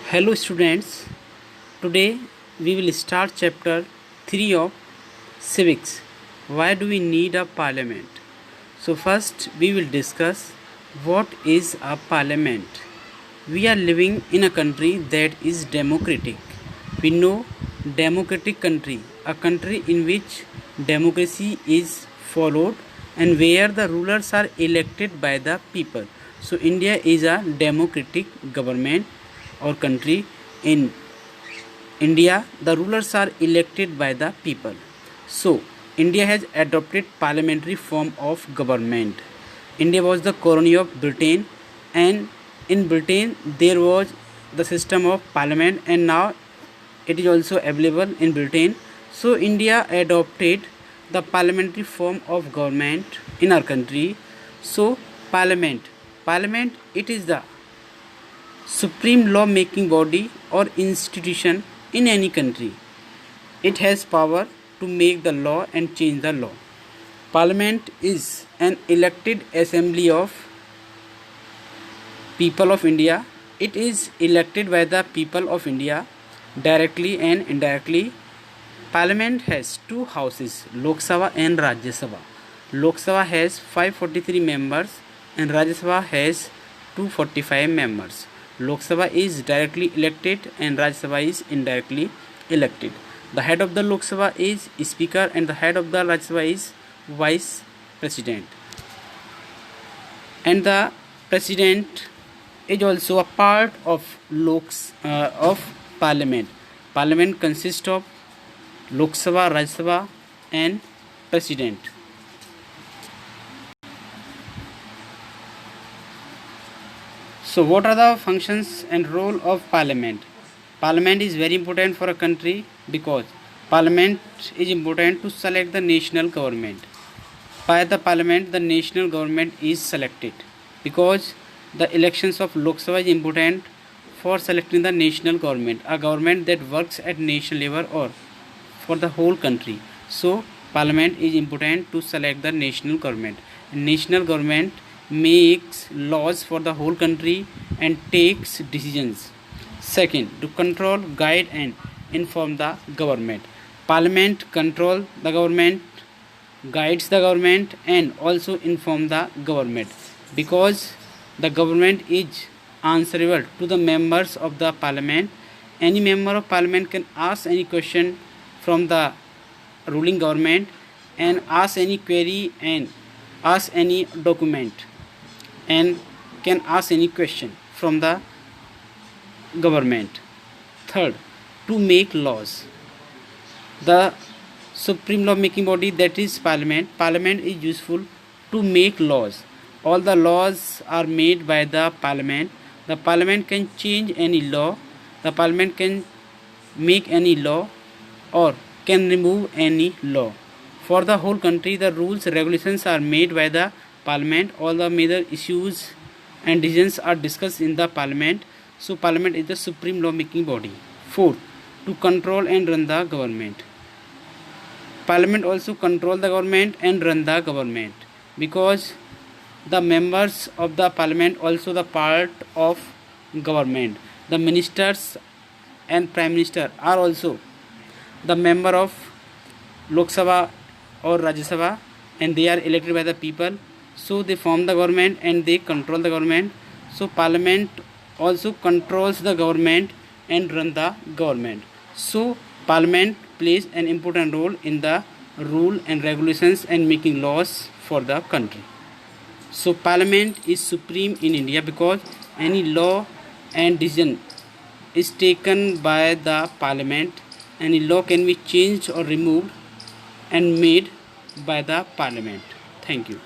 Hello students, today we will start chapter 3 of civics. Why do we need a parliament? So first we will discuss what is a parliament. We are living in a country that is democratic. We know democratic country, a country in which democracy is followed and where the rulers are elected by the people. So India is a democratic government or country. In India, the rulers are elected by the people. So India has adopted parliamentary form of government. India was the colony of Britain, and in Britain there was the system of parliament, and now it is also available in Britain. So India adopted the parliamentary form of government in our country. So parliament it is the supreme law making body or institution in any country. It has power to make the law and change the law. Parliament is an elected assembly of people of India. It is elected by the people of India directly and indirectly. Parliament has two houses, Lok Sabha and Rajya Sabha. Lok Sabha has 543 members and Rajya Sabha has 245 members. Lok Sabha is directly elected and Rajya Sabha is indirectly elected. The head of the Lok Sabha is Speaker and the head of the Rajya Sabha is Vice President. And the President is also a part of Parliament. Parliament consists of Lok Sabha, Rajya Sabha and President. So what are the functions and role of Parliament? Parliament is very important for a country because Parliament is important to select the national government. By the Parliament, the national government is selected because the elections of Lok Sabha is important for selecting the national government, a government that works at national level or for the whole country. So Parliament is important to select the national government. And national government makes laws for the whole country and takes decisions. Second, to control, guide and inform the government. Parliament control the government, guides the government and also inform the government, because the government is answerable to the members of the parliament. Any member of parliament can ask any question from the ruling government and ask any query and ask any document and can ask any question from the government. Third, to make laws. The supreme law making body, that is parliament. Parliament is useful to make laws. All the laws are made by the parliament. The parliament can change any law. The parliament can make any law or can remove any law. For the whole country, the rules regulations are made by the parliament. All the major issues and decisions are discussed in the parliament. So parliament is the supreme law making body. Fourth, to control and run the government. Parliament also control the government and run the government, because the members of the parliament also the part of government. The ministers and prime minister are also the member of Lok Sabha or Rajya Sabha, and they are elected by the people. So they form the government and they control the government. So parliament also controls the government and run the government. So parliament plays an important role in the rule and regulations and making laws for the country. So parliament is supreme in India because any law and decision is taken by the parliament. Any law can be changed or removed and made by the parliament. Thank you.